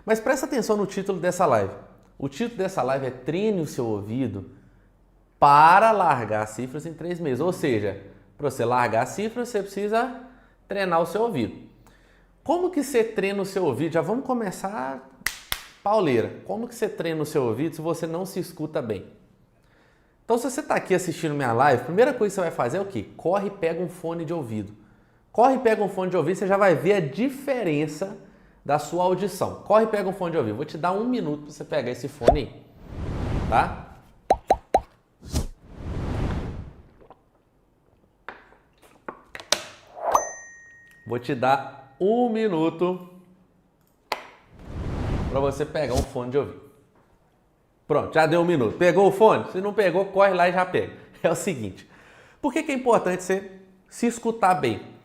Mas presta atenção no título dessa live. O título dessa live é Treine o seu ouvido para largar cifras em 3 meses. Ou seja, para você largar cifras, você precisa treinar o seu ouvido. Como que você treina o seu ouvido? Já vamos começar pauleira. Como que você treina o seu ouvido se você não se escuta bem? Então, se você está aqui assistindo minha live, a primeira coisa que você vai fazer é o quê? Corre e pega um fone de ouvido. Corre e pega um fone de ouvido, você já vai ver a diferença da sua audição. Corre e pega um fone de ouvido. Vou te dar 1 minuto para você pegar esse fone aí, tá? Vou te dar 1 minuto para você pegar um fone de ouvido. Pronto, já deu 1 minuto. Pegou o fone? Se não pegou, corre lá e já pega. É o seguinte, por que é importante você se escutar bem?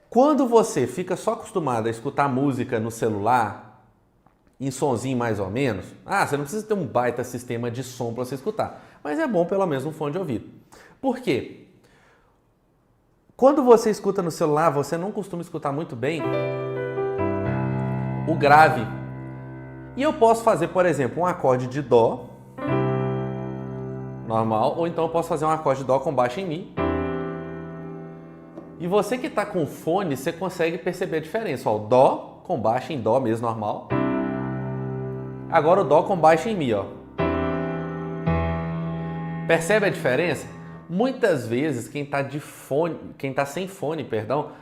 Quando você fica só acostumado a escutar música no celular, em sonzinho mais ou menos, você não precisa ter um baita sistema de som para você escutar, mas é bom pelo menos um fone de ouvido. Por quê? Quando você escuta no celular, você não costuma escutar muito bem o grave. E eu posso fazer, por exemplo, um acorde de dó normal, ou então eu posso fazer um acorde de dó com baixo em mi. E você que está com fone, você consegue perceber a diferença. Ó, o dó com baixo em dó mesmo, normal. Agora o dó com baixo em mi, ó. Percebe a diferença? Muitas vezes quem está sem fone,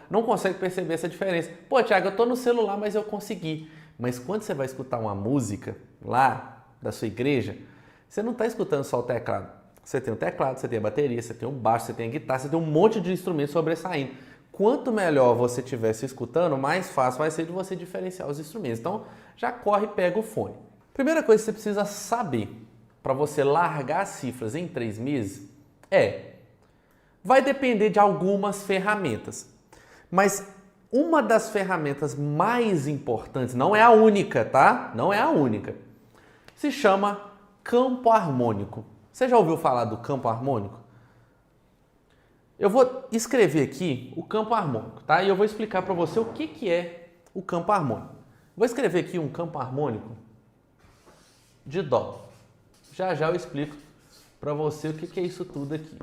não consegue perceber essa diferença. Pô, Thiago, eu estou no celular, mas eu consegui. Mas quando você vai escutar uma música lá da sua igreja, você não está escutando só o teclado. Você tem o teclado, você tem a bateria, você tem o baixo, você tem a guitarra, você tem um monte de instrumentos sobressaindo. Quanto melhor você estiver se escutando, mais fácil vai ser de você diferenciar os instrumentos. Então, já corre e pega o fone. Primeira coisa que você precisa saber para você largar as cifras em 3 meses vai depender de algumas ferramentas. Mas uma das ferramentas mais importantes, não é a única, tá? Não é a única. Se chama campo harmônico. Você já ouviu falar do campo harmônico? Eu vou escrever aqui o campo harmônico, tá? E eu vou explicar para você o que é o campo harmônico. Vou escrever aqui um campo harmônico de dó. Já eu explico para você o que é isso tudo aqui.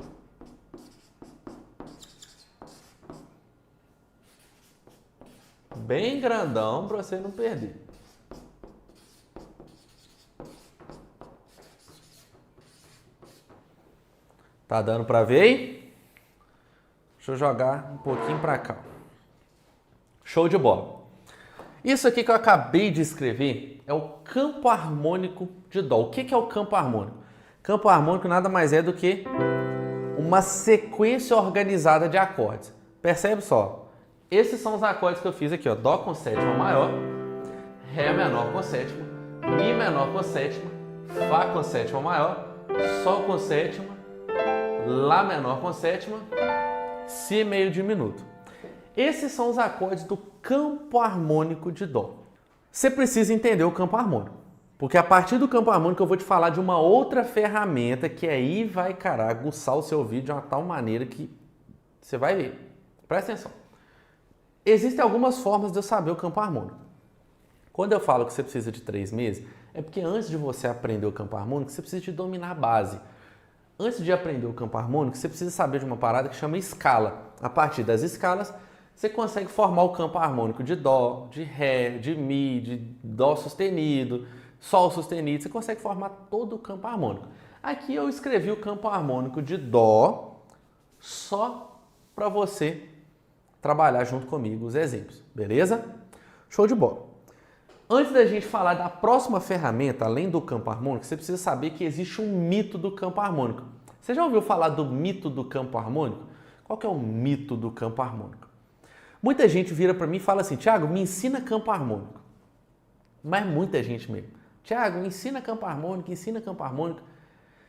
Bem grandão para você não perder. Tá dando para ver aí? Deixa eu jogar um pouquinho para cá. Show de bola. Isso aqui que eu acabei de escrever é o campo harmônico de dó. O que é o campo harmônico? Campo harmônico nada mais é do que uma sequência organizada de acordes. Percebe só? Esses são os acordes que eu fiz aqui, ó. Dó com sétima maior, Ré menor com sétima, Mi menor com sétima, Fá com sétima maior, Sol com sétima, Lá menor com sétima, Si meio diminuto. Esses são os acordes do campo harmônico de dó. Você precisa entender o campo harmônico. Porque a partir do campo harmônico eu vou te falar de uma outra ferramenta que aí vai, aguçar o seu ouvido de uma tal maneira que você vai ver. Presta atenção. Existem algumas formas de eu saber o campo harmônico. Quando eu falo que você precisa de 3 meses, é porque antes de você aprender o campo harmônico, você precisa de dominar a base. Antes de aprender o campo harmônico, você precisa saber de uma parada que chama escala. A partir das escalas, você consegue formar o campo harmônico de dó, de ré, de mi, de dó sustenido, sol sustenido, você consegue formar todo o campo harmônico. Aqui eu escrevi o campo harmônico de dó só para você trabalhar junto comigo os exemplos, beleza? Show de bola. Antes da gente falar da próxima ferramenta, além do campo harmônico, você precisa saber que existe um mito do campo harmônico. Você já ouviu falar do mito do campo harmônico? Qual que é o mito do campo harmônico? Muita gente vira para mim e fala assim, Thiago, me ensina campo harmônico. Mas muita gente mesmo. Thiago, me ensina campo harmônico, ensina campo harmônico.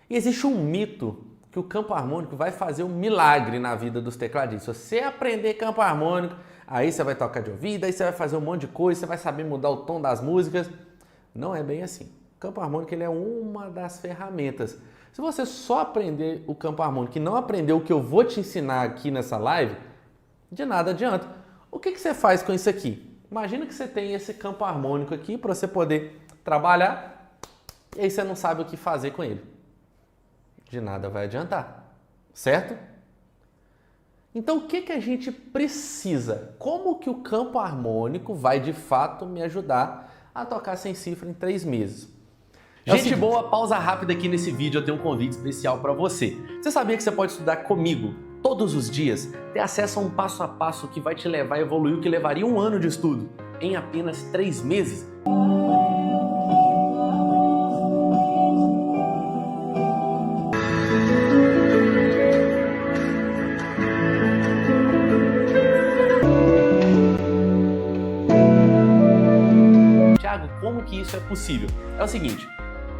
E existe um mito que o campo harmônico vai fazer um milagre na vida dos tecladistas. Se você aprender campo harmônico, aí você vai tocar de ouvido, aí você vai fazer um monte de coisa, você vai saber mudar o tom das músicas. Não é bem assim. O campo harmônico ele é uma das ferramentas. Se você só aprender o campo harmônico e não aprender o que eu vou te ensinar aqui nessa live, de nada adianta. O que você faz com isso aqui? Imagina que você tem esse campo harmônico aqui para você poder trabalhar e aí você não sabe o que fazer com ele. De nada vai adiantar, certo? Então, o que a gente precisa? Como que o campo harmônico vai, de fato, me ajudar a tocar sem cifra em 3 meses? Gente boa, pausa rápida aqui nesse vídeo, eu tenho um convite especial para você. Você sabia que você pode estudar comigo todos os dias? Ter acesso a um passo a passo que vai te levar a evoluir o que levaria 1 ano de estudo em apenas 3 meses? Como que isso é possível? É o seguinte,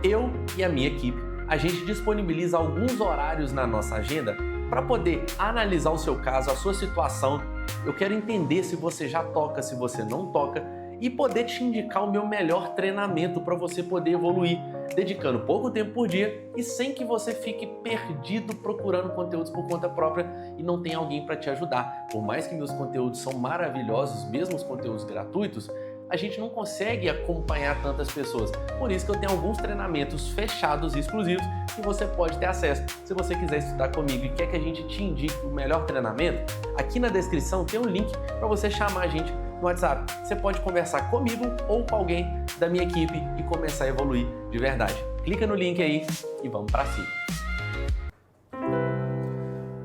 eu e a minha equipe, a gente disponibiliza alguns horários na nossa agenda para poder analisar o seu caso, a sua situação. Eu quero entender se você já toca, se você não toca e poder te indicar o meu melhor treinamento para você poder evoluir, dedicando pouco tempo por dia e sem que você fique perdido procurando conteúdos por conta própria e não tenha alguém para te ajudar. Por mais que meus conteúdos são maravilhosos, mesmo os conteúdos gratuitos, a gente não consegue acompanhar tantas pessoas. Por isso que eu tenho alguns treinamentos fechados e exclusivos que você pode ter acesso. Se você quiser estudar comigo e quer que a gente te indique o melhor treinamento, aqui na descrição tem um link para você chamar a gente no WhatsApp. Você pode conversar comigo ou com alguém da minha equipe e começar a evoluir de verdade. Clica no link aí e vamos para cima.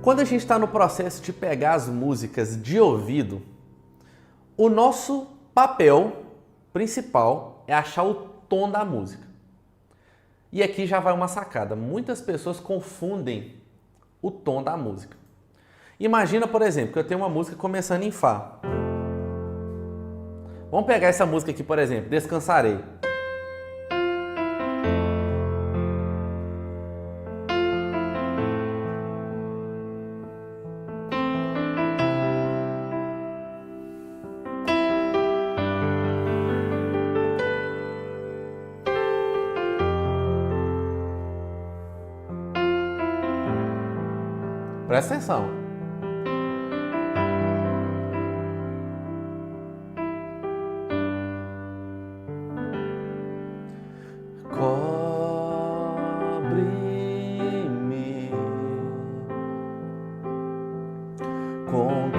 Quando a gente está no processo de pegar as músicas de ouvido, o nosso papel principal é achar o tom da música. E aqui já vai uma sacada. Muitas pessoas confundem o tom da música. Imagina, por exemplo, que eu tenho uma música começando em Fá. Vamos pegar essa música aqui, por exemplo, Descansarei. Presta atenção. Cobre-me com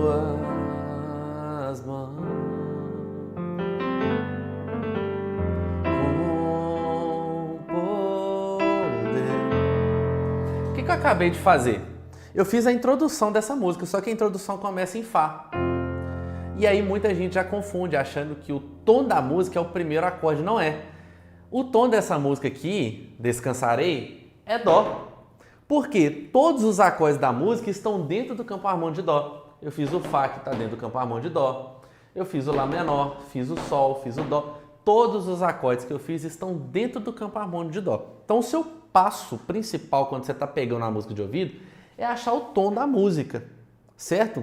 tuas mãos, com poder. O que eu acabei de fazer? Eu fiz a introdução dessa música, só que a introdução começa em Fá. E aí muita gente já confunde, achando que o tom da música é o primeiro acorde. Não é. O tom dessa música aqui, Descansarei, é Dó. Porque todos os acordes da música estão dentro do campo harmônico de Dó. Eu fiz o Fá, que está dentro do campo harmônico de Dó. Eu fiz o Lá menor, fiz o Sol, fiz o Dó. Todos os acordes que eu fiz estão dentro do campo harmônico de Dó. Então o seu passo principal quando você está pegando a música de ouvido é achar o tom da música, certo?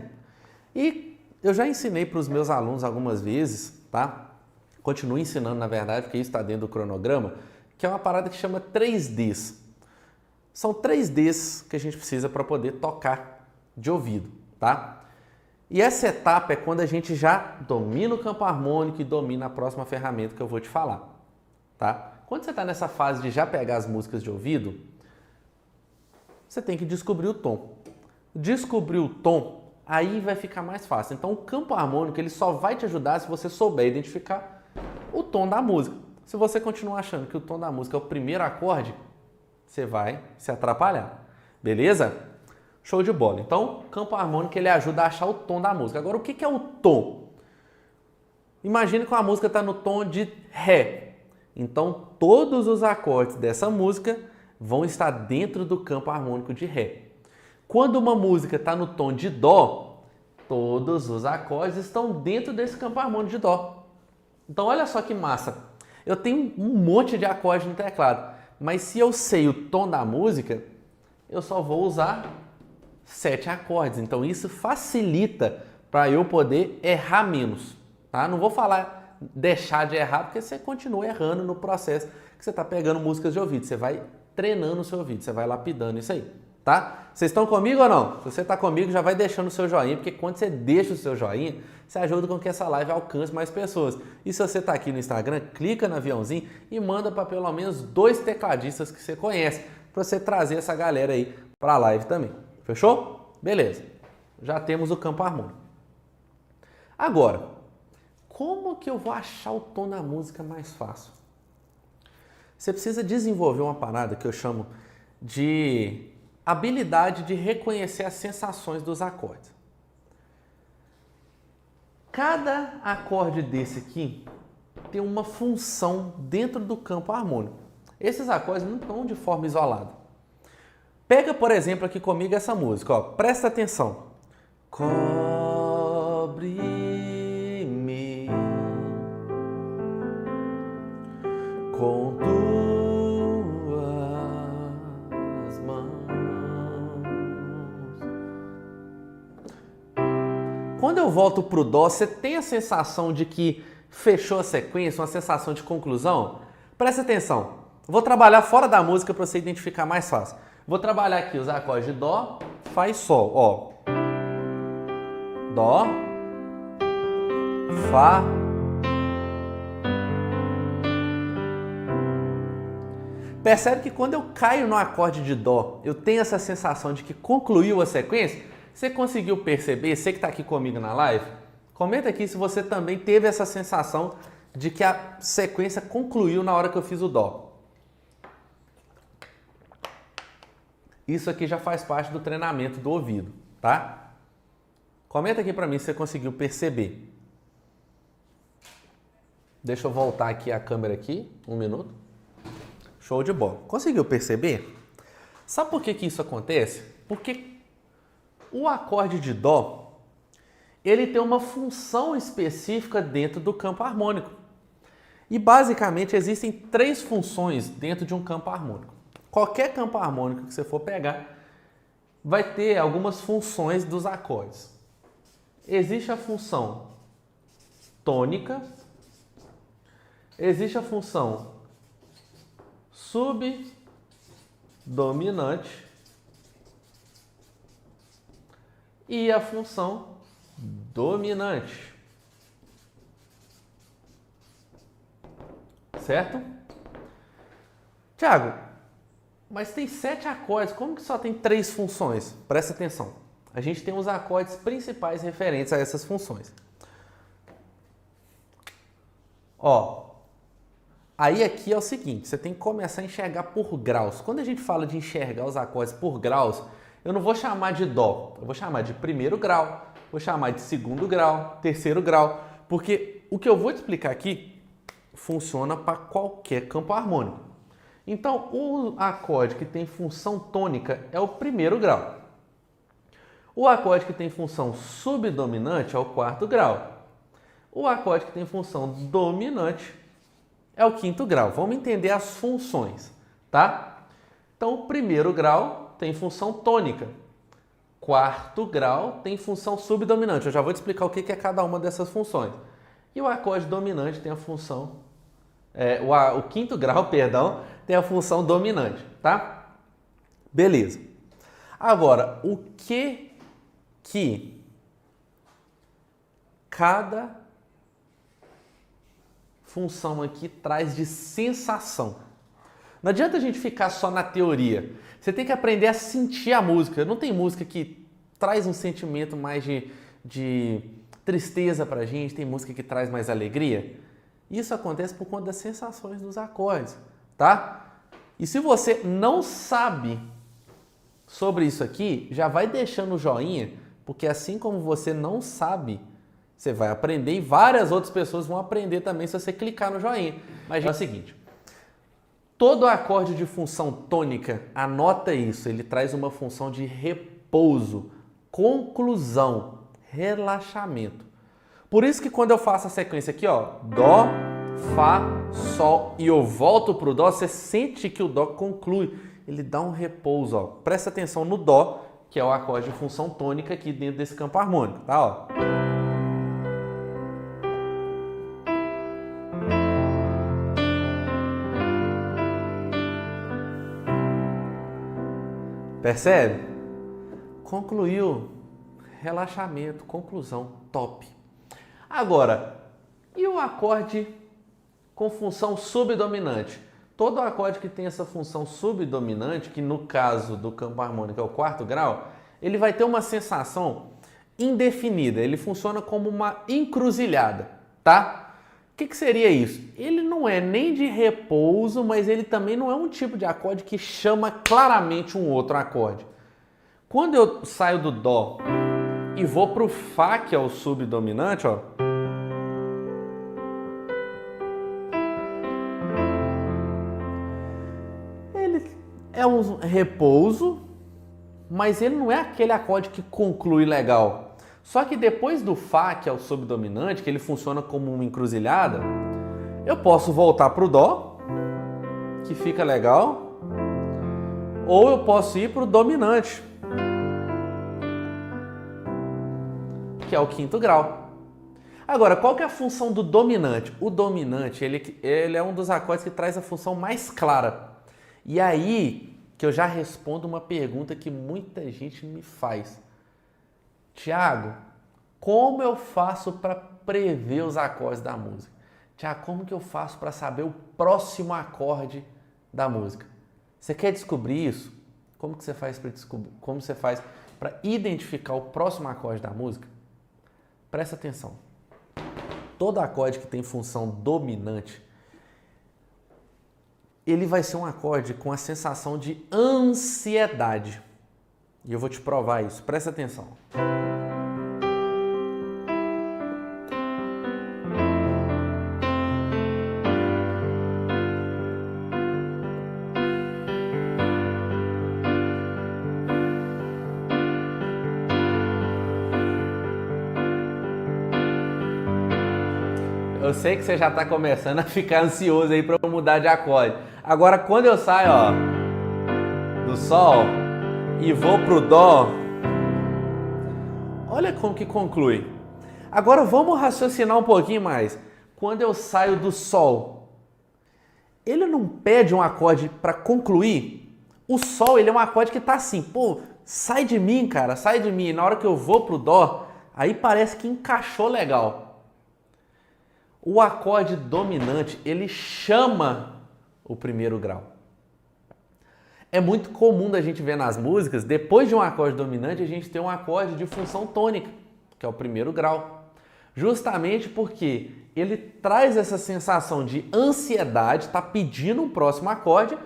E eu já ensinei para os meus alunos algumas vezes, tá? Continuo ensinando, na verdade, porque isso está dentro do cronograma, que é uma parada que chama 3Ds. São 3Ds que a gente precisa para poder tocar de ouvido, tá? E essa etapa é quando a gente já domina o campo harmônico e domina a próxima ferramenta que eu vou te falar, tá? Quando você está nessa fase de já pegar as músicas de ouvido, você tem que descobrir o tom. Descobrir o tom, aí vai ficar mais fácil. Então o campo harmônico ele só vai te ajudar se você souber identificar o tom da música. Se você continuar achando que o tom da música é o primeiro acorde, você vai se atrapalhar. Beleza? Show de bola. Então, o campo harmônico ele ajuda a achar o tom da música. Agora, o que é o tom? Imagine que a música está no tom de Ré. Então, todos os acordes dessa música vão estar dentro do campo harmônico de Ré. Quando uma música está no tom de Dó, todos os acordes estão dentro desse campo harmônico de Dó. Então, olha só que massa. Eu tenho um monte de acordes no teclado, mas se eu sei o tom da música, eu só vou usar 7 acordes. Então, isso facilita para eu poder errar menos. Tá? Não vou falar deixar de errar, porque você continua errando no processo que você está pegando músicas de ouvido. Você vai treinando o seu ouvido, você vai lapidando isso aí. tá? Vocês estão comigo ou não? Se você está comigo, já vai deixando o seu joinha, porque quando você deixa o seu joinha, você ajuda com que essa live alcance mais pessoas. E se você está aqui no Instagram, clica no aviãozinho e manda para pelo menos 2 tecladistas que você conhece, para você trazer essa galera aí para a live também. Fechou? Beleza. Já temos o campo harmônico. Agora, como que eu vou achar o tom da música mais fácil? Você precisa desenvolver uma parada que eu chamo de habilidade de reconhecer as sensações dos acordes. Cada acorde desse aqui tem uma função dentro do campo harmônico. Esses acordes não estão de forma isolada. Pega, por exemplo, aqui comigo essa música, ó. Presta atenção. Cobre-me com tuas mãos. Quando eu volto pro dó, você tem a sensação de que fechou a sequência, uma sensação de conclusão? Presta atenção. Vou trabalhar fora da música para você identificar mais fácil. Vou trabalhar aqui os acordes de dó, fá e sol, ó. Dó, fá, percebe que quando eu caio no acorde de dó, eu tenho essa sensação de que concluiu a sequência? Você conseguiu perceber? Você que está aqui comigo na live, comenta aqui se você também teve essa sensação de que a sequência concluiu na hora que eu fiz o dó. Isso aqui já faz parte do treinamento do ouvido, tá? Comenta aqui para mim se você conseguiu perceber. Deixa eu voltar aqui a câmera aqui, 1 minuto. Show de bola. Conseguiu perceber? Sabe por que isso acontece? Porque o acorde de dó, ele tem uma função específica dentro do campo harmônico. E basicamente existem 3 funções dentro de um campo harmônico. Qualquer campo harmônico que você for pegar vai ter algumas funções dos acordes. Existe a função tônica, existe a função subdominante e a função dominante. Certo? Tiago, mas tem 7 acordes, como que só tem 3 funções? Presta atenção. A gente tem os acordes principais referentes a essas funções. Ó, aí aqui é o seguinte, você tem que começar a enxergar por graus. Quando a gente fala de enxergar os acordes por graus, eu não vou chamar de dó, eu vou chamar de primeiro grau, vou chamar de segundo grau, terceiro grau, porque o que eu vou te explicar aqui funciona para qualquer campo harmônico. Então, o acorde que tem função tônica é o primeiro grau. O acorde que tem função subdominante é o 4º grau. O acorde que tem função dominante é o 5º grau. Vamos entender as funções, tá? Então, o primeiro grau tem função tônica. 4º grau tem função subdominante. Eu já vou te explicar o que é cada uma dessas funções. E o acorde dominante tem a função... o 5º grau, perdão, tem a função dominante, tá? Beleza. Agora, o que cada função aqui traz de sensação? Não adianta a gente ficar só na teoria. Você tem que aprender a sentir a música. Não tem música que traz um sentimento mais de tristeza pra gente, tem música que traz mais alegria. Isso acontece por conta das sensações dos acordes, tá? E se você não sabe sobre isso aqui, já vai deixando o joinha, porque assim como você não sabe, você vai aprender e várias outras pessoas vão aprender também se você clicar no joinha. Mas é o seguinte, todo acorde de função tônica, anota isso, ele traz uma função de repouso, conclusão, relaxamento. Por isso que quando eu faço a sequência aqui, ó, dó, fá, sol e eu volto pro dó, você sente que o dó conclui, ele dá um repouso, ó. Presta atenção no dó, que é o acorde de função tônica aqui dentro desse campo harmônico, tá, ó. Percebe? Concluiu. Relaxamento, conclusão, top. Agora, e o acorde com função subdominante? Todo acorde que tem essa função subdominante, que no caso do campo harmônico é o quarto grau, ele vai ter uma sensação indefinida, ele funciona como uma encruzilhada, tá? O que seria isso? Ele não é nem de repouso, mas ele também não é um tipo de acorde que chama claramente um outro acorde. Quando eu saio do Dó e vou para o Fá, que é o subdominante, ó, ele é um repouso, mas ele não é aquele acorde que conclui legal. Só que depois do Fá, que é o subdominante, que ele funciona como uma encruzilhada, eu posso voltar para o Dó, que fica legal, ou eu posso ir para o dominante, que é o quinto grau. Agora, qual que é a função do dominante? O dominante, ele é um dos acordes que traz a função mais clara. E aí que eu já respondo uma pergunta que muita gente me faz. Tiago, como eu faço para prever os acordes da música? Tiago, como que eu faço para saber o próximo acorde da música? Você quer descobrir isso? Como que você faz para descobrir? Como você faz para identificar o próximo acorde da música? Presta atenção. Todo acorde que tem função dominante, ele vai ser um acorde com a sensação de ansiedade. E eu vou te provar isso. Presta atenção. Eu sei que você já está começando a ficar ansioso aí para eu mudar de acorde. Agora, quando eu saio, ó, do Sol e vou pro Dó, olha como que conclui. Agora vamos raciocinar um pouquinho mais. Quando eu saio do Sol, ele não pede um acorde para concluir? O Sol, ele é um acorde que tá assim, pô, sai de mim, cara, sai de mim. E na hora que eu vou pro Dó, aí parece que encaixou legal. O acorde dominante, ele chama o primeiro grau. É muito comum da gente ver nas músicas, depois de um acorde dominante, a gente tem um acorde de função tônica, que é o primeiro grau. Justamente porque ele traz essa sensação de ansiedade, está pedindo um próximo acorde,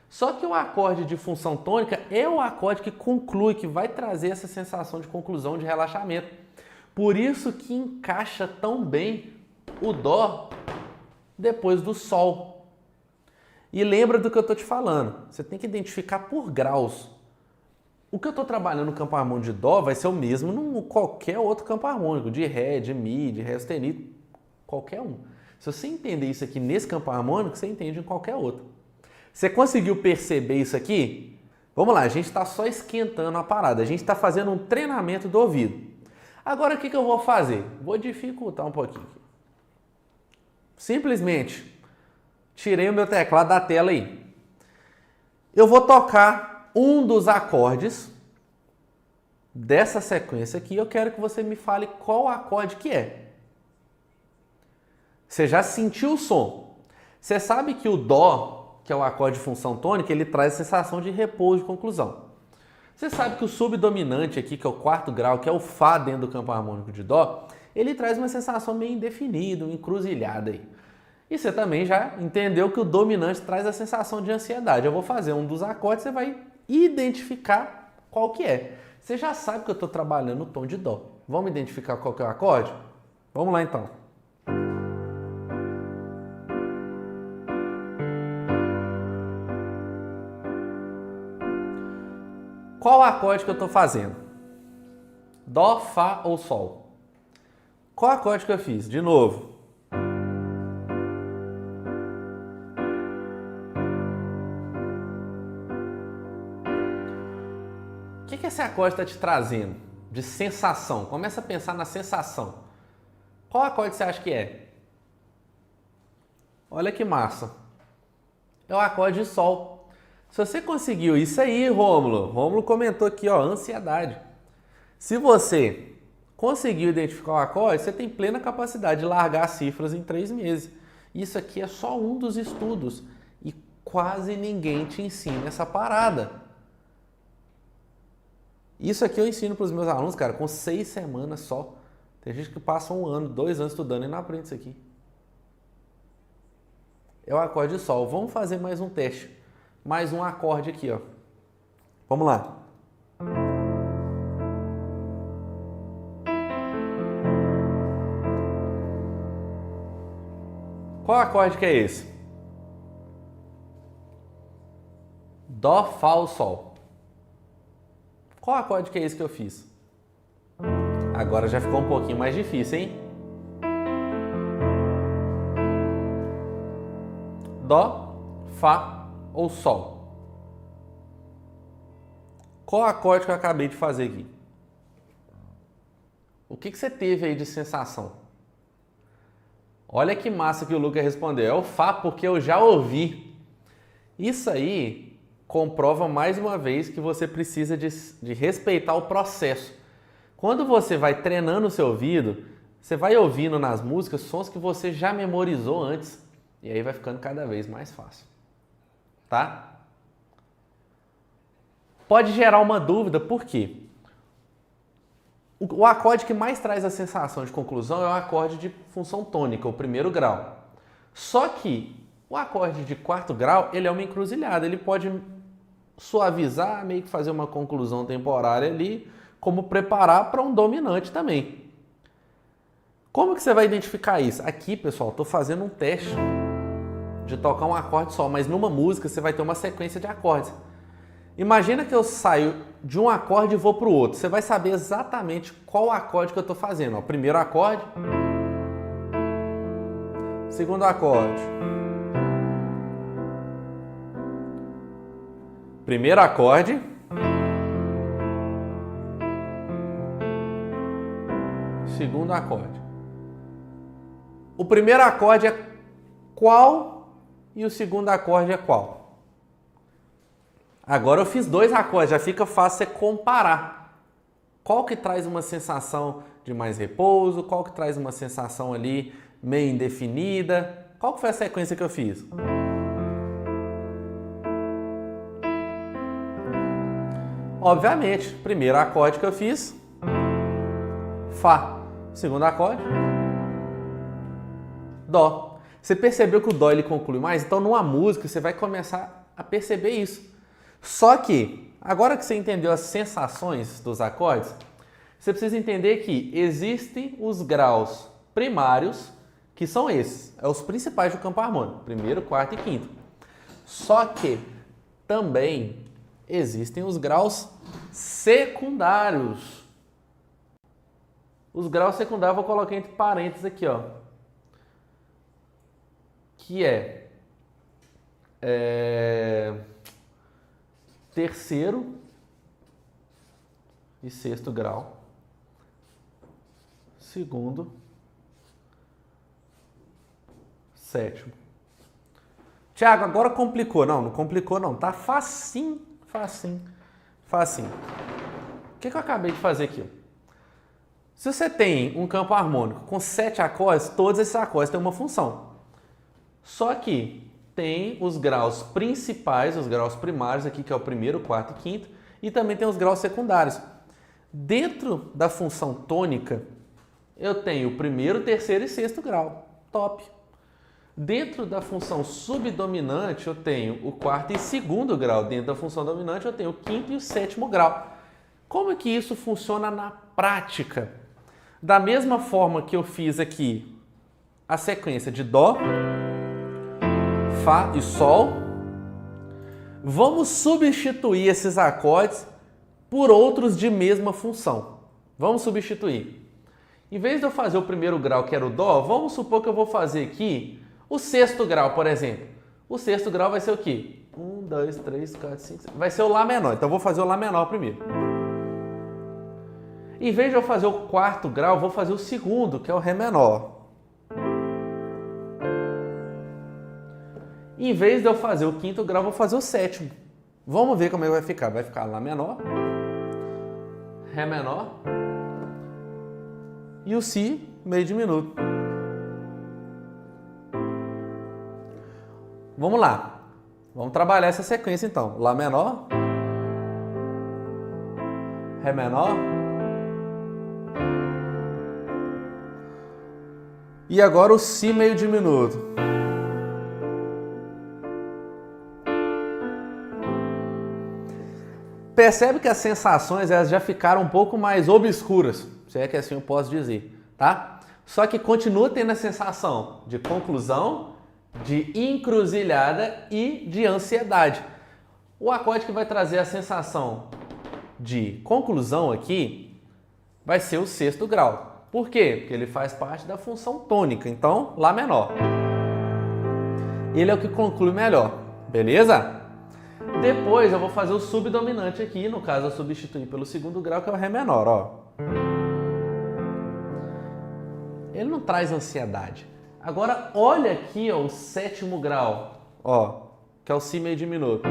só que o acorde de função tônica é o acorde que conclui, que vai trazer essa sensação de conclusão, de relaxamento. Por isso que encaixa tão bem o Dó depois do Sol. E lembra do que eu estou te falando. Você tem que identificar por graus. O que eu estou trabalhando no campo harmônico de Dó vai ser o mesmo em qualquer outro campo harmônico, de Ré, de Mi, de Ré sustenido, qualquer um. Se você entender isso aqui nesse campo harmônico, você entende em qualquer outro. Você conseguiu perceber isso aqui? Vamos lá, a gente está só esquentando a parada, a gente está fazendo um treinamento do ouvido. Agora o que eu vou fazer? Vou dificultar um pouquinho aqui. Simplesmente tirei o meu teclado da tela aí. Eu vou tocar um dos acordes dessa sequência aqui. Eu quero que você me fale qual acorde que é. Você já sentiu o som. Você sabe que o Dó, que é o acorde de função tônica, ele traz a sensação de repouso, de conclusão. Você sabe que o subdominante aqui, que é o quarto grau, que é o Fá dentro do campo harmônico de Dó, ele traz uma sensação meio indefinida, uma encruzilhada aí. E você também já entendeu que o dominante traz a sensação de ansiedade. Eu vou fazer um dos acordes, você vai identificar qual que é. Você já sabe que eu estou trabalhando no tom de Dó. Vamos identificar qual que é o acorde? Vamos lá então. Qual acorde que eu estou fazendo? Dó, Fá ou Sol? Qual acorde que eu fiz? De novo. O que esse acorde está te trazendo de sensação? Começa a pensar na sensação. Qual acorde você acha que é? Olha que massa. É o acorde de Sol. Se você conseguiu isso aí, Rômulo comentou aqui, ó, ansiedade. Se você conseguiu identificar o acorde, você tem plena capacidade de largar as cifras em 3 meses. Isso aqui é só um dos estudos e quase ninguém te ensina essa parada. Isso aqui eu ensino para os meus alunos, cara, com 6 semanas só. Tem gente que passa 1 ano, 2 anos estudando e não aprende isso aqui. É o acorde de sol. Vamos fazer mais um teste. Mais um acorde aqui, ó. Vamos lá. Qual acorde que é esse? Dó, Fá ou Sol. Qual acorde que é esse que eu fiz? Agora já ficou um pouquinho mais difícil, hein? Dó, Fá ou Sol? Qual acorde que eu acabei de fazer aqui? O que você teve aí de sensação? Olha que massa que o Lucas respondeu. É o Fá, porque eu já ouvi. Isso aí comprova mais uma vez que você precisa de respeitar o processo. Quando você vai treinando o seu ouvido, você vai ouvindo nas músicas sons que você já memorizou antes. E aí vai ficando cada vez mais fácil. Tá? Pode gerar uma dúvida, por quê? O acorde que mais traz a sensação de conclusão é o acorde de função tônica, o primeiro grau. Só que o acorde de quarto grau, ele é uma encruzilhada, ele pode suavizar, meio que fazer uma conclusão temporária ali, como preparar para um dominante também. Como que você vai identificar isso? Aqui, pessoal, estou fazendo um teste de tocar um acorde só, mas numa música você vai ter uma sequência de acordes. Imagina que eu saio de um acorde e vou para o outro. Você vai saber exatamente qual acorde que eu estou fazendo. Ó, primeiro acorde. Segundo acorde. Primeiro acorde. Segundo acorde. O primeiro acorde é qual e o segundo acorde é qual? Agora eu fiz 2 acordes, já fica fácil você comparar. Qual que traz uma sensação de mais repouso, qual que traz uma sensação ali meio indefinida. Qual que foi a sequência que eu fiz? Obviamente, primeiro acorde que eu fiz, Fá. Segundo acorde, Dó. Você percebeu que o Dó ele conclui mais? Então numa música você vai começar a perceber isso. Só que, agora que você entendeu as sensações dos acordes, você precisa entender que existem os graus primários, que são esses, os principais do campo harmônico, primeiro, quarto e quinto. Só que também existem os graus secundários. Os graus secundários eu vou colocar entre parênteses aqui, ó. Que terceiro e sexto grau, segundo, sétimo. Tiago, agora complicou. Não complicou não, tá facinho, facinho, facinho. O que eu acabei de fazer aqui? Se você tem um campo harmônico com 7 acordes, todos esses acordes têm uma função. Só que tem os graus principais, os graus primários aqui, que é o primeiro, quarto e quinto, e também tem os graus secundários. Dentro da função tônica, eu tenho o primeiro, terceiro e sexto grau. Top! Dentro da função subdominante, eu tenho o quarto e segundo grau. Dentro da função dominante, eu tenho o quinto e o sétimo grau. Como é que isso funciona na prática? Da mesma forma que eu fiz aqui a sequência de Dó, Fá e Sol, vamos substituir esses acordes por outros de mesma função. Vamos substituir. Em vez de eu fazer o primeiro grau, que era o Dó, vamos supor que eu vou fazer aqui o sexto grau, por exemplo. O sexto grau vai ser o quê? 1, 2, 3, 4, 5, 6. Vai ser o Lá menor. Então eu vou fazer o Lá menor primeiro. Em vez de eu fazer o quarto grau, eu vou fazer o segundo, que é o Ré menor. Em vez de eu fazer o quinto grau, eu vou fazer o sétimo, Vamos ver como é que vai ficar. Vai ficar Lá menor, Ré menor e o Si meio diminuto. Vamos lá. Vamos trabalhar essa sequência então. Lá menor, Ré menor e agora o Si meio diminuto. Percebe que as sensações elas já ficaram um pouco mais obscuras, se é que assim eu posso dizer, tá? Só que continua tendo a sensação de conclusão, de encruzilhada e de ansiedade. O acorde que vai trazer a sensação de conclusão aqui vai ser o sexto grau. Por quê? Porque ele faz parte da função tônica, então Lá menor. Ele é o que conclui melhor, beleza? Depois eu vou fazer o subdominante aqui, no caso eu substituir pelo segundo grau, que é o Ré menor, ó. Ele não traz ansiedade. Agora olha aqui, ó, o sétimo grau, ó, que é o Si meio diminuto.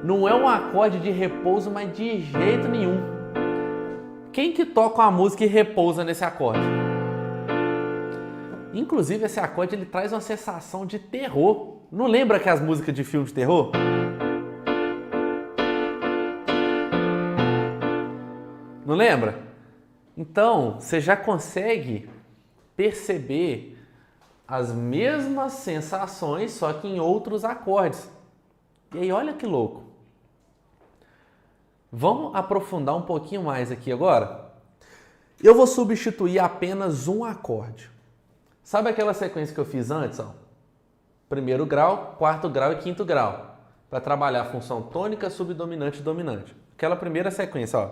Não é um acorde de repouso, mas de jeito nenhum. Quem que toca uma música e repousa nesse acorde? Inclusive esse acorde ele traz uma sensação de terror. Não lembra que as músicas de filme de terror? Não lembra? Então, você já consegue perceber as mesmas sensações, só que em outros acordes. E aí, olha que louco. Vamos aprofundar um pouquinho mais aqui agora? Eu vou substituir apenas um acorde. Sabe aquela sequência que eu fiz antes, ó? Primeiro grau, quarto grau e quinto grau. Para trabalhar a função tônica, subdominante e dominante. Aquela primeira sequência, ó.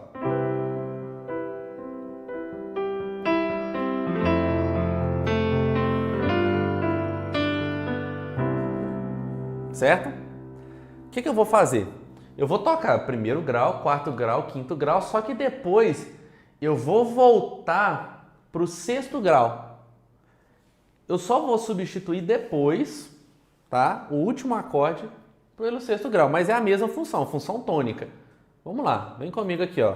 Certo? O que eu vou fazer? Eu vou tocar primeiro grau, quarto grau, quinto grau, só que depois eu vou voltar para o sexto grau. Eu só vou substituir depois, tá? O último acorde pelo sexto grau, mas é a mesma função, função tônica. Vamos lá, vem comigo aqui, ó.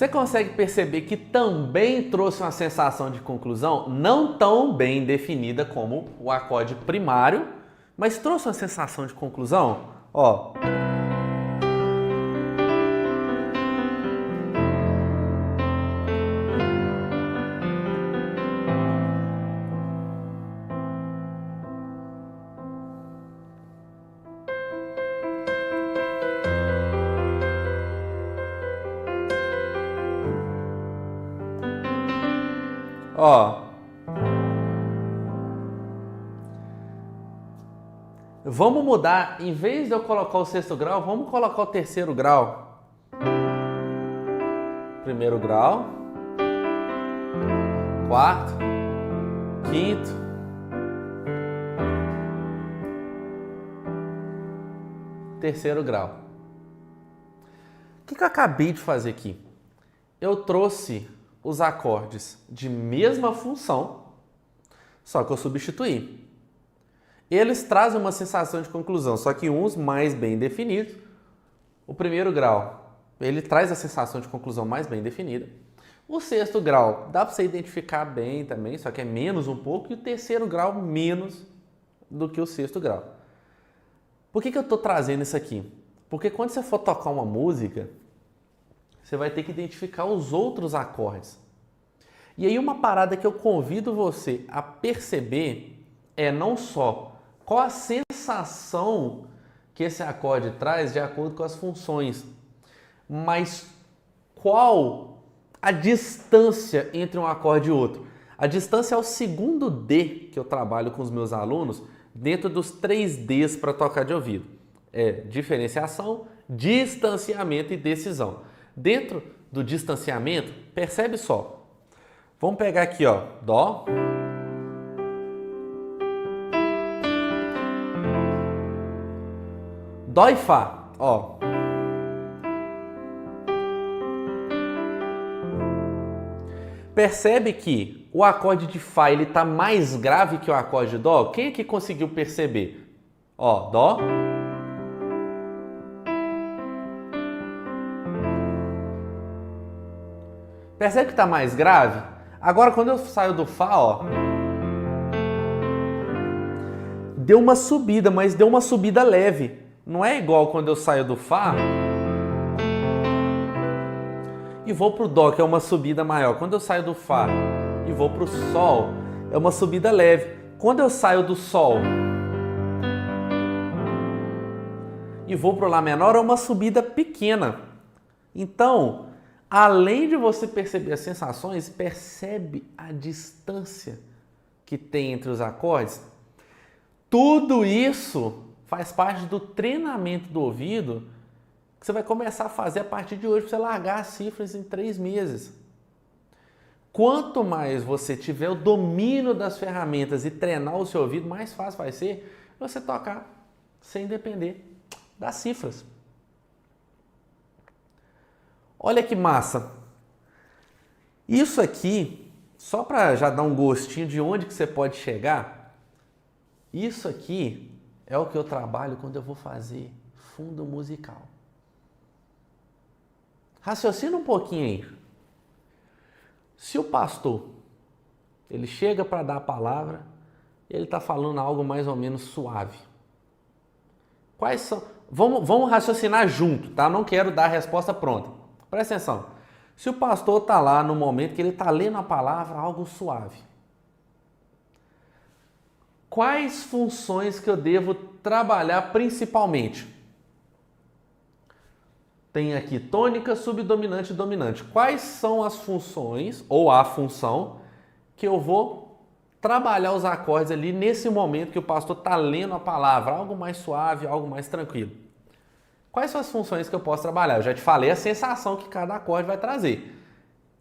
Você consegue perceber que também trouxe uma sensação de conclusão não tão bem definida como o acorde primário, mas trouxe uma sensação de conclusão? Ó. Ó. Vamos mudar, em vez de eu colocar o sexto grau, vamos colocar o terceiro grau. Primeiro grau. Quarto. Quinto. Terceiro grau. O que eu acabei de fazer aqui? Eu trouxe os acordes de mesma função, só que eu substituí. Eles trazem uma sensação de conclusão, só que uns mais bem definidos. O primeiro grau, ele traz a sensação de conclusão mais bem definida. O sexto grau, dá para você identificar bem também, só que é menos um pouco. E o terceiro grau, menos do que o sexto grau. Por que eu estou trazendo isso aqui? Porque quando você for tocar uma música, você vai ter que identificar os outros acordes. E aí uma parada que eu convido você a perceber é não só qual a sensação que esse acorde traz de acordo com as funções, mas qual a distância entre um acorde e outro. A distância é o segundo D que eu trabalho com os meus alunos dentro dos 3 Ds para tocar de ouvido. É diferenciação, distanciamento e decisão. Dentro do distanciamento, percebe só. Vamos pegar aqui, ó, Dó. Dó e Fá, ó. Percebe que o acorde de Fá ele tá mais grave que o acorde de Dó? Quem é que conseguiu perceber? Ó, Dó. Percebe que tá mais grave? Agora quando eu saio do Fá, ó, deu uma subida, mas deu uma subida leve. Não é igual quando eu saio do Fá e vou pro Dó, que é uma subida maior. Quando eu saio do Fá e vou pro Sol, é uma subida leve. Quando eu saio do Sol e vou pro Lá menor, é uma subida pequena. Então, além de você perceber as sensações, percebe a distância que tem entre os acordes. Tudo isso faz parte do treinamento do ouvido que você vai começar a fazer a partir de hoje para você largar as cifras em 3 meses. Quanto mais você tiver o domínio das ferramentas e treinar o seu ouvido, mais fácil vai ser você tocar sem depender das cifras. Olha que massa! Isso aqui, só para já dar um gostinho de onde que você pode chegar, isso aqui é o que eu trabalho quando eu vou fazer fundo musical. Raciocina um pouquinho aí. Se o pastor, ele chega para dar a palavra, ele está falando algo mais ou menos suave. Quais são? Vamos raciocinar junto, tá? Não quero dar a resposta pronta. Presta atenção. Se o pastor está lá no momento que ele está lendo a palavra, algo suave. Quais funções que eu devo trabalhar principalmente? Tem aqui tônica, subdominante e dominante. Quais são as funções, ou a função, que eu vou trabalhar os acordes ali nesse momento que o pastor está lendo a palavra? Algo mais suave, algo mais tranquilo. Quais são as funções que eu posso trabalhar? Eu já te falei a sensação que cada acorde vai trazer.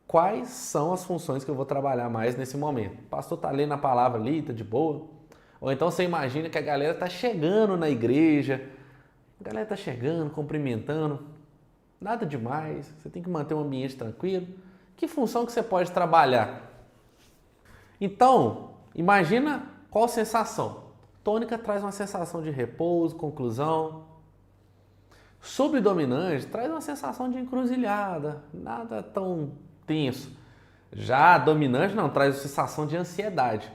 Quais são as funções que eu vou trabalhar mais nesse momento? O pastor está lendo a palavra ali, está de boa. Ou então você imagina que a galera está chegando na igreja, a galera está chegando, cumprimentando, nada demais, você tem que manter um ambiente tranquilo. Que função que você pode trabalhar? Então, imagina qual sensação. Tônica traz uma sensação de repouso, conclusão. Subdominante traz uma sensação de encruzilhada, nada tão tenso. Já a dominante não, traz uma sensação de ansiedade.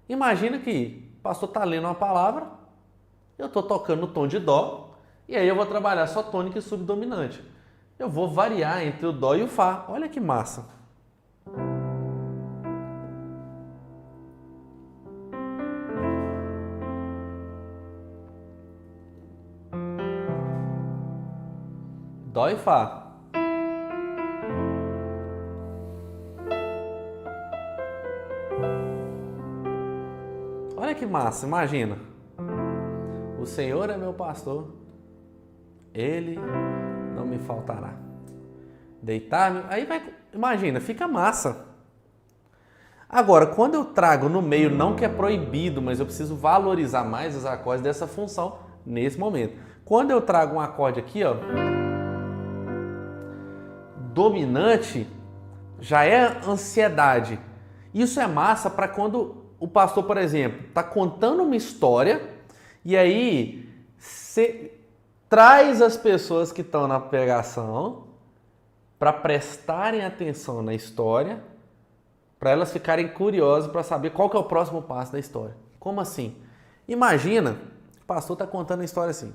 Imagina que o pastor está lendo uma palavra, eu estou tocando no tom de Dó, e aí eu vou trabalhar só tônica e subdominante. Eu vou variar entre o Dó e o Fá. Olha que massa! Dó e Fá. Olha que massa, imagina. O Senhor é meu pastor, Ele não me faltará. Deitar-me, aí vai, imagina, fica massa. Agora, quando eu trago no meio, não que é proibido, mas eu preciso valorizar mais os acordes dessa função nesse momento. Quando eu trago um acorde aqui, ó, dominante, já é ansiedade. Isso é massa para quando o pastor, por exemplo, está contando uma história e aí você traz as pessoas que estão na pregação para prestarem atenção na história, para elas ficarem curiosas para saber qual que é o próximo passo da história. Como assim? Imagina, o pastor está contando a história assim.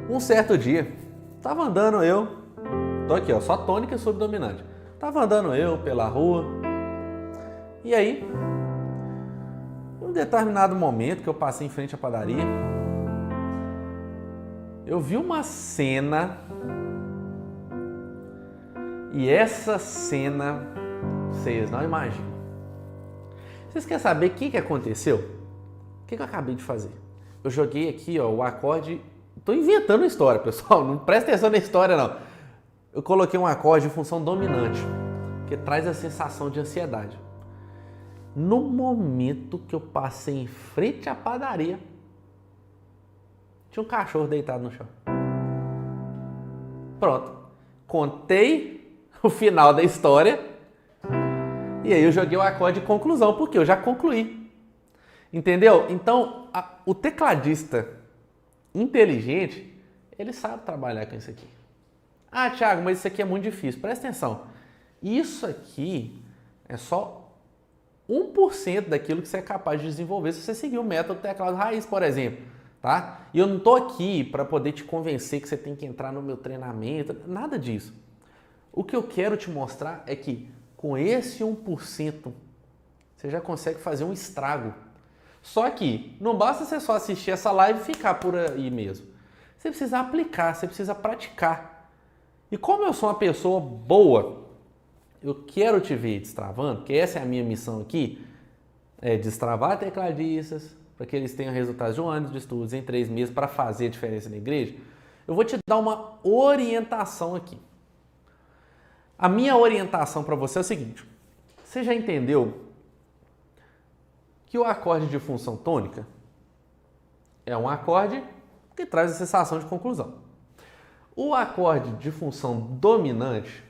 Um certo dia, estava andando eu, tô aqui, ó, só tônica e subdominante. Estava andando eu pela rua, e aí, em um determinado momento que eu passei em frente à padaria, eu vi uma cena, e essa cena, vocês não imaginam. Vocês querem saber o que aconteceu? O que eu acabei de fazer? Eu joguei aqui, ó, o acorde, estou inventando história, pessoal, não presta atenção na história não. Eu coloquei um acorde em função dominante, que traz a sensação de ansiedade. No momento que eu passei em frente à padaria, tinha um cachorro deitado no chão. Pronto. Contei o final da história e aí eu joguei o acorde de conclusão, porque eu já concluí. Entendeu? Então, o tecladista inteligente, ele sabe trabalhar com isso aqui. Ah, Thiago, mas isso aqui é muito difícil. Presta atenção. Isso aqui é só 1% daquilo que você é capaz de desenvolver se você seguir o método teclado raiz, por exemplo. Tá? E eu não estou aqui para poder te convencer que você tem que entrar no meu treinamento, nada disso. O que eu quero te mostrar é que com esse 1% você já consegue fazer um estrago. Só que não basta você só assistir essa live e ficar por aí mesmo. Você precisa aplicar, você precisa praticar. E como eu sou uma pessoa boa, eu quero te ver destravando, porque essa é a minha missão aqui, é destravar tecladistas, para que eles tenham resultados de 1 ano de estudos em 3 meses para fazer a diferença na igreja. Eu vou te dar uma orientação aqui. A minha orientação para você é o seguinte: você já entendeu que o acorde de função tônica é um acorde que traz a sensação de conclusão. O acorde de função dominante,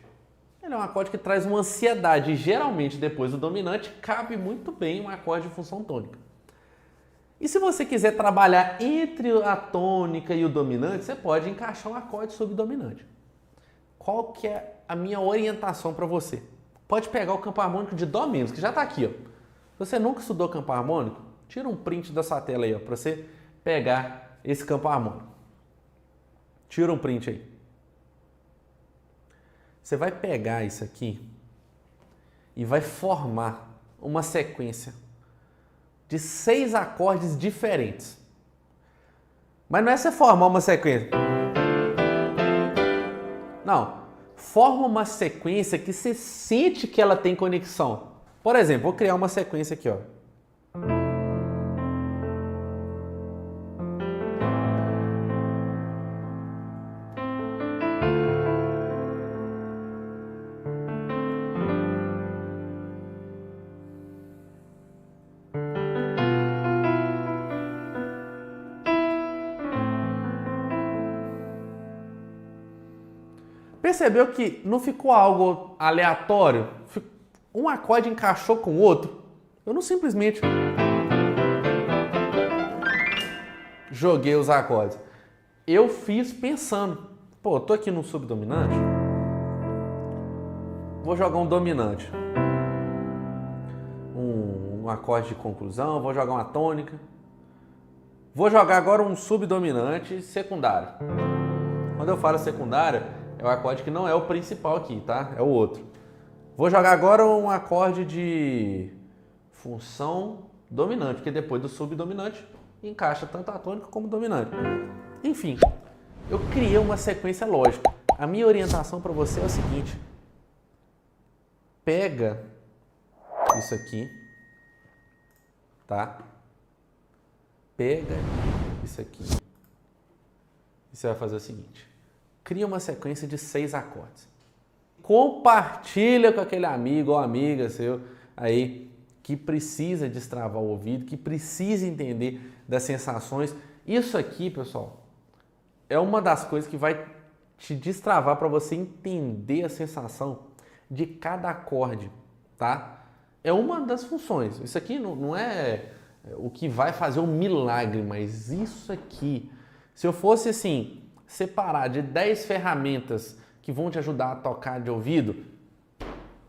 ele é um acorde que traz uma ansiedade e geralmente depois do dominante cabe muito bem um acorde de função tônica. E se você quiser trabalhar entre a tônica e o dominante, você pode encaixar um acorde subdominante. Qual que é a minha orientação para você? Pode pegar o campo harmônico de Dó menos, que já está aqui, ó. Se você nunca estudou campo harmônico, tira um print da sua tela aí, ó, para você pegar esse campo harmônico. Tira um print aí. Você vai pegar isso aqui e vai formar uma sequência de 6 acordes diferentes. Mas não é você formar uma sequência. Não. Forma uma sequência que você sente que ela tem conexão. Por exemplo, vou criar uma sequência aqui, ó. Percebeu que não ficou algo aleatório? Um acorde encaixou com o outro? Eu não simplesmente joguei os acordes. Eu fiz pensando. Pô, eu tô aqui no subdominante. Vou jogar um dominante. Um acorde de conclusão. Vou jogar uma tônica. Vou jogar agora um subdominante secundário. Quando eu falo secundário, é o acorde que não é o principal aqui, tá? É o outro. Vou jogar agora um acorde de função dominante, porque depois do subdominante encaixa tanto a tônica como o dominante. Enfim, eu criei uma sequência lógica. A minha orientação para você é o seguinte: pega isso aqui, tá? Pega isso aqui e você vai fazer o seguinte: cria uma sequência de 6 acordes. Compartilha com aquele amigo ou amiga seu aí que precisa destravar o ouvido, que precisa entender das sensações. Isso aqui, pessoal, é uma das coisas que vai te destravar para você entender a sensação de cada acorde, tá? É uma das funções. Isso aqui não é o que vai fazer um milagre, mas isso aqui, se eu fosse assim, separar de 10 ferramentas que vão te ajudar a tocar de ouvido,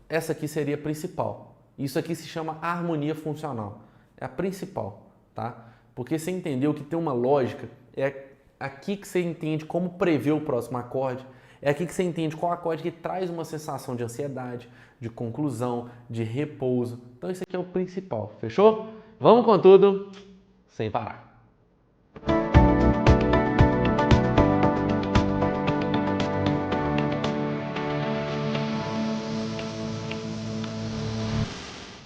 essa aqui seria a principal. Isso aqui se chama harmonia funcional. É a principal, tá? Porque você entendeu que tem uma lógica, é aqui que você entende como prever o próximo acorde, é aqui que você entende qual acorde que traz uma sensação de ansiedade, de conclusão, de repouso. Então isso aqui é o principal, fechou? Vamos com tudo, sem parar.